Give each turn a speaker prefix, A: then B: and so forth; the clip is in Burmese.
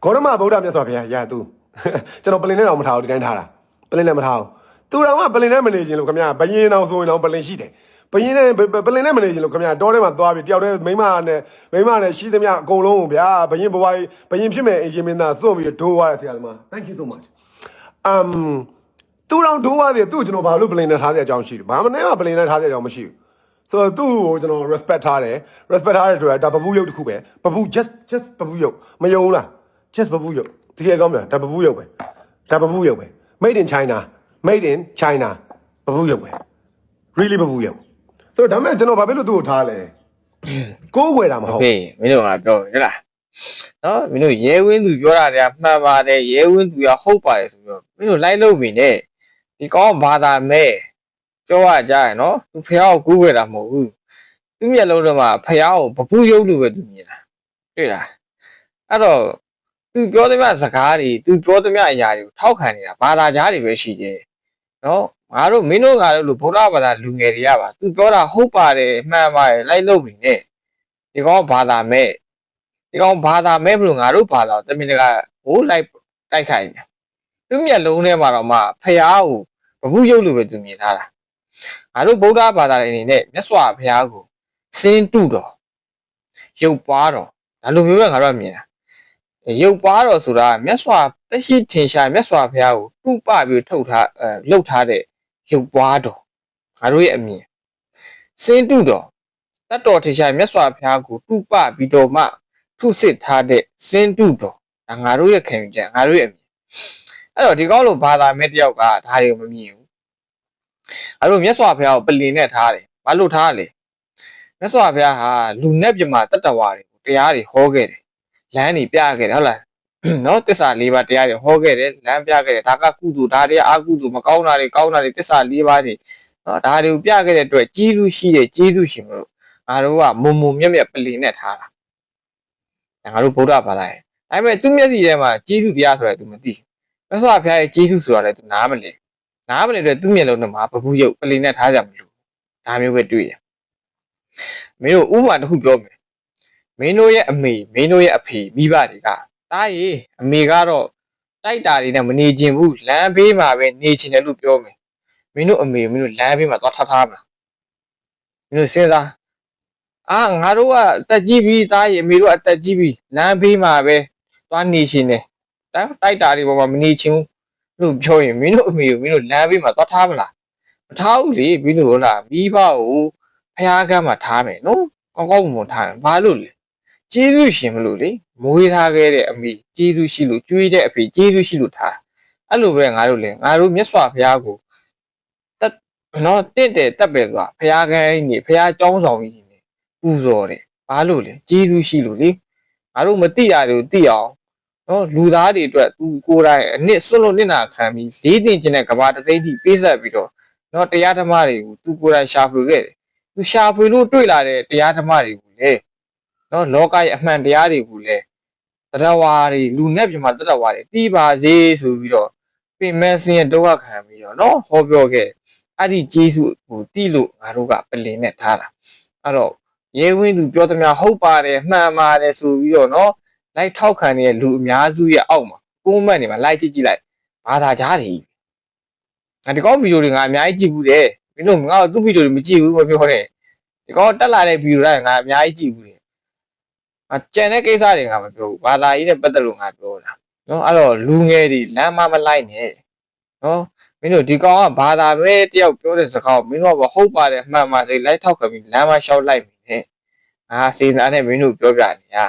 A: ဂေါရမဗုဒ္ဓမြတ်စွာဘုရားရာသူကျွန်တော်ပလင်နဲ့တော့မထားဘူးဒီတိုင်းထားတာပလင်နဲ့မထားဘူးသူတော်ကပလင်နဲ့မနေခြင်းလို့ခင်ဗျာဘယင်းအောင်ဆိုရင်တော့ပလင်ရှိတယ်ဘယင်းနဲ့ပလင်နဲ့မနေခြင်းလို့ခင်ဗျာတောထဲမှာသွားပြီးတယောက်တည်းမိမနဲ့ရှိသမျှအကုန်လုံးဗျာဘယင်းဘဝဘယင်းဖြစ်မဲ့အရင်မင်းသားစွန့်ပြီးဒိုးသွားတဲ့ဆရာသမား thank you so much သူတော်ဒိုးသွားတယ်သူ့ကျွန်တော်ဘာလို့ပလင်နဲ့ထားတဲ့အကြောင်းရှိတယ်ဘာမှနဲ့ပလင်နဲ့ထားတဲ့အကြောင်းမရှိဘူးဆိုတော့သူ့ကိုကျွန်တော် respect ထားတယ်ဆိုတာဒါပပူးရုပ်တစ်ခုပဲပပူး just ပပူးရုပ်မယုံလား just ပပူးရုပ်တကယ်ကောင်းတယ်ဒါပပူးရုပ်ပဲဒါပပူးရုပ်ပဲ made in China ပပူးရုပ်ပဲ really ပပူးရုပ်ဆိုတော့ဒါမဲ့ကျွန်တော်ဘာဖြစ်လို့သူ့ကိုထားလဲကိုးွယ်တာမဟုတ်
B: ဘူးမင်းတို့ကပြောဟုတ်လားနော်မင်းတို့ရဲဝင်းသူပြောတာတွေကမှန်ပါတယ်ရဲဝင်းသူကဟုတ်ပါတယ်ဆိုတော့မင်းတို့လိုက်လို့ပြီနဲ့ဒီကောင်းဘာသာမဲ့ပြောရကြရနော်သူဖះကိုကူးွယ်တာမဟုတ်ဘူးသူမျက်လုံးထဲမှာဖះကိုပပူးရုပ်လို့ပဲသူမြင်တာတွေ့လားအဲ့တော့သူပြောသမျှစကားတွေသူပြောသမျှအရာတွေကိုထောက်ခံနေတာဘာသာကြားတွေပဲရှိတယ်နော်ငါတို့မင်းတို့ကလည်းလို့ဗုဒ္ဓဘာသာလူငယ်တွေကပါသူပြောတာဟုတ်ပါတယ်မှန်ပါတယ်လိုက်လို့ပြီနဲ့ဒီကောင်ဘာသာမဲ့ဒီကောင်ဘာသာမဲ့ဘလို့ငါတို့ဘာသာတမင်တကာဟိုလိုက်တိုက်ခိုက်နေသူမျက်လုံးထဲမှာတော့မှဖះကိုပပူးရုပ်လို့ပဲသူမြင်ထားတာငါတို့ဗုဒ္ဓဘာသာတွေအနေနဲ့မြတ်စွာဘုရားကိုစင်းတုတော်ရုပ်ပွားတော်ဒါလိုမျိုးပဲငါတို့မြင်တာရုပ်ပွားတော်ဆိုတာမြတ်စွာတက်ရှိထင်ရှားမြတ်စွာဘုရားကိုတုပပြီးထုတ်ထားလှုပ်ထားတဲ့ရုပ်ပွားတော်ငါတို့ရဲ့အမြင်စင်းတုတော်တတ်တော်ထင်ရှားမြတ်စွာဘုရားကိုတုပပြီးတော့မှထုစစ်ထားတဲ့စင်းတုတော်ဒါငါတို့ရဲ့ခံယူချက်ငါတို့ရဲ့အမြင်အဲ့တော့ဒီကောင်းလို့ဘာသာမဲ့တယောက်ကဒါတွေကိုမမြင်ဘူးအဲ့လိုမြတ်စွာဘုရားကိုပလင်နဲ့ထားတယ်ဘာလို့ထားလဲမြတ်စွာဘုရားဟာလူနဲ့ပြမတတ္တဝါတွေကိုတရားတွေဟောခဲ့တယ်လမ်းတွေပြခဲ့တယ်ဟုတ်လားနော်တစ္ဆာ၄ပါးတရားတွေဟောခဲ့တယ်လမ်းပြခဲ့တယ်ဒါကကုသိုလ်ဒါတွေအာကုသိုလ်မကောင်းတာတွေကောင်းတာတွေတစ္ဆာ၄ပါးတွေနော်ဒါတွေကိုပြခဲ့တဲ့အတွက်ကျေးဇူးရှိတဲ့ကျေးဇူးရှင်မလို့ငါတို့ကမုံမုံမြက်မြက်ပလင်နဲ့ထားတာငါတို့ဗုဒ္ဓဘာသာရဲ့ဒါပေမဲ့သူမျက်စိထဲမှာကျေးဇူးတရားဆိုတာ तू မသိမြတ်စွာဘုရားရဲ့ကျေးဇူးဆိုတာလည်း तू နားမလည်တဲ့သူ့မျက်လုံးထဲမှာပပူးရုပ်ပလင်နဲ့ထားကြမလို့ဒါမျိုးပဲတွေ့ရမင်းတို့ဥပမာတစ်ခုပြောမယ်မင်းတို့ရဲ့အမေမင်းတို့ရဲ့အဖေမိဘတွေကတားရေအမေကတော့တိုက်တာတွေနဲ့မနေချင်ဘူးလမ်းဘေးမှာပဲနေချင်တယ်လို့ပြောမယ်မင်းတို့အမေမင်းတို့လမ်းဘေးမှာသွားထားမှာမင်းတို့စဉ်းစားငါတို့ကအသက်ကြီးပြီတားရေအမေတို့အသက်ကြီးပြီလမ်းဘေးမှာပဲသွားနေချင်တယ်တိုက်တာတွေပေါ်မှာမနေချင်ဘူးလို့ပြောရင်မင်းတို့အမေကိုမင်းတို့လမ်းဘေးမှာသွားထားမလားမထားဘူးလေမင်းတို့ဟုတ်လားမိဘကိုဖျားကမ်းမှာထားမယ်နော်ကောင်းကောင်းမွန်ထားရင်ဘာလို့လဲကျေးဇူးရှင်မလို့လေမွေးထားခဲ့တဲ့အမေကျေးဇူးရှိလို့ကျွေးတဲ့အဖေကျေးဇူးရှိလို့ထားအဲ့လိုပဲငါတို့မြတ်စွာဘုရားကိုနော်တင့်တယ်တက်ပဲဆိုတာဘုရားကမ်းနေဘုရားကျောင်းဆောင်ကြီးနေပူဇော်တယ်ဘာလို့လဲကျေးဇူးရှိလို့လေငါတို့မသိရလို့သိအောင်နော်လူသားတွေအတွက်သူကိုယ်တိုင်အနစ်စွန့်လို့နစ်နာခံပြီးလေးတင်ကျင်တဲ့ကဘာတသိန်းထိပေးဆက်ပြီးတော့နော်တရားဓမ္မတွေကိုသူကိုယ်တိုင်ရှာဖွေခဲ့တယ်သူရှာဖွေလို့တွေ့လာတဲ့တရားဓမ္မတွေကိုလေနော်လောကရဲ့အမှန်တရားတွေကိုလေတရားဝါတွေလူနဲ့ပြမတရားဝါတွေတီးပါစေဆိုပြီးတော့ပြင်မဲ့စင်းရဲ့ဒုက္ခခံပြီးတော့နော်ဟောပြောခဲ့အဲ့ဒီကျေးဇူးကိုတီးလို့ငါတို့ကပလင်နဲ့ထားတာအဲ့တော့ရဲဝင်းသူပြောသမျှဟုတ်ပါတယ်မှန်ပါတယ်ဆိုပြီးတော့နော်လိုက်ထောက်ခံနေတဲ့လူအများစုရဲ့အောက်မှာကွန်မန့်တွေမှာလိုက်ကြည့်လိုက်ဘာသာကြားတွေငါဒီကောင်းဗီဒီယိုတွေငါအများကြီးကြည့်ဘူးတယ်မင်းတို့ငါ့ကိုသူ့ဗီဒီယိုတွေမကြည့်ဘူးမပြောနဲ့ဒီကောတက်လာတဲ့ဗီဒီယိုတိုင်းငါအများကြီးကြည့်ဘူးတယ်ကျန်တဲ့ကိစ္စတွေငါမပြောဘူးဘာသာရေးနဲ့ပတ်သက်လို့ငါပြောတာနော်အဲ့တော့လူငယ်တွေလမ်းမလိုက်နဲ့နော်မင်းတို့ဒီကောင်ကဘာသာပဲတယောက်ပြောတဲ့စကားမင်းတို့ကဟုတ်ပါတယ်မှန်ပါစေလိုက်ထောက်ခံပြီးလမ်းမလျှောက်လိုက်ပြီနဲ့စေနာနဲ့မင်းတို့ပြောပြနေတာ